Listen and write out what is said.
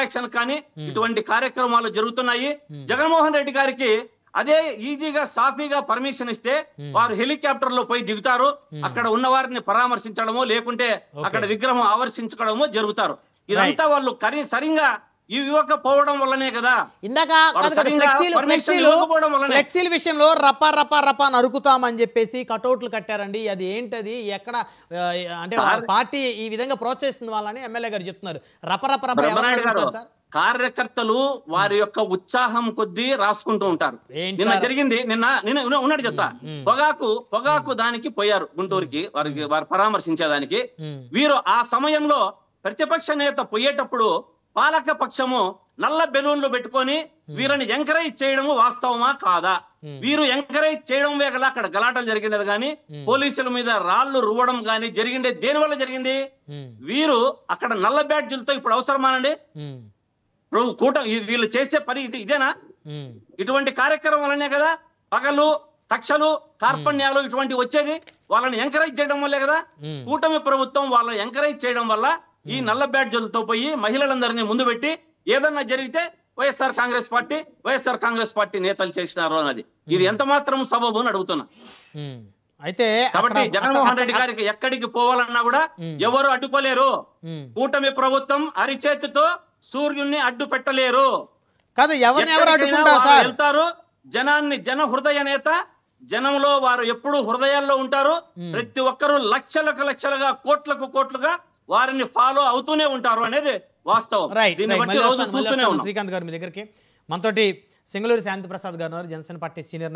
Action కానీ ఇటువంటి కార్యక్రమాలు జరుగుతున్నాయి. జగన్మోహన్ రెడ్డి గారికి అదే ఈజీగా సాఫీగా పర్మిషన్ ఇస్తే వారు హెలికాప్టర్ లో పోయి దిగుతారు, అక్కడ ఉన్న వారిని పరామర్శించడమో లేకుంటే అక్కడ విగ్రహం ఆవర్షించడమో జరుగుతారు. ఇదంతా వాళ్ళు సరిగా ఇవ్వకపోవడం వల్లనే కదా. ఇందాక ఫ్లెక్సీల విషయంలో రపా రపా రపా నరుకుతామని చెప్పేసి కటౌట్లు కట్టారండి. అది ఏంటది, ఎక్కడ అంటే పార్టీ ఈ విధంగా ప్రోత్సహిస్తుంది వాళ్ళని ఎమ్మెల్యే గారు చెప్తున్నారు. రప రప రప సార్ కార్యకర్తలు వారి యొక్క ఉత్సాహం కొద్దీ రాసుకుంటూ ఉంటారు. నిన్న జరిగింది, నిన్న ఉన్నట్టు చెప్తా, పొగాకు దానికి పోయారు గుంటూరుకి, వారు పరామర్శించేదానికి. వీరు ఆ సమయంలో ప్రతిపక్ష నేత పోయేటప్పుడు పాలక పక్షము నల్ల బెలూన్లు పెట్టుకొని వీరిని ఎంకరేజ్ చేయడము వాస్తవమా కాదా? వీరు ఎంకరేజ్ చేయడం వేగల అక్కడ గలాటలు జరిగినది కానీ పోలీసుల మీద రాళ్లు రువ్వడం కానీ జరిగింది దేని వల్ల జరిగింది? వీరు అక్కడ నల్ల బ్యాడ్జీలతో ఇప్పుడు అవసరమానండి? వీళ్ళు చేసే పని ఇదేనా? ఇటువంటి కార్యక్రమాలనే కదా పగలు కక్షలు కార్పణ్యాలు ఇటువంటి వచ్చేది. వాళ్ళని ఎంకరేజ్ చేయడం వల్లే కదా. కూటమి ప్రభుత్వం వాళ్ళని ఎంకరేజ్ చేయడం వల్ల ఈ నల్ల బ్యాడ్జీలతో పోయి మహిళలందరినీ ముందు పెట్టి ఏదన్నా జరిగితే వైఎస్ఆర్ కాంగ్రెస్ పార్టీ నేతలు చేసినారు అన్నది ఇది ఎంత మాత్రం సబబు అని అడుగుతున్నా. అయితే కాబట్టి జగన్మోహన్ రెడ్డి గారికి ఎక్కడికి పోవాలన్నా కూడా ఎవరు అడ్డుకోలేరు. కూటమి ప్రభుత్వం అరిచేతితో సూర్యుడిని అడ్డు పెట్టలేరు. వెళ్తారు జన హృదయ నేత, జనంలో వారు ఎప్పుడు హృదయాల్లో ఉంటారు. ప్రతి ఒక్కరూ లక్షలుగా కోట్లుగా వారిని ఫాలో అవుతూనే ఉంటారు అనేది వాస్తవం. శ్రీకాంత్ గారు మీ దగ్గరికి మనతోటి సింగళూరు శాంతి ప్రసాద్ గారు జనసేన పార్టీ సీనియర్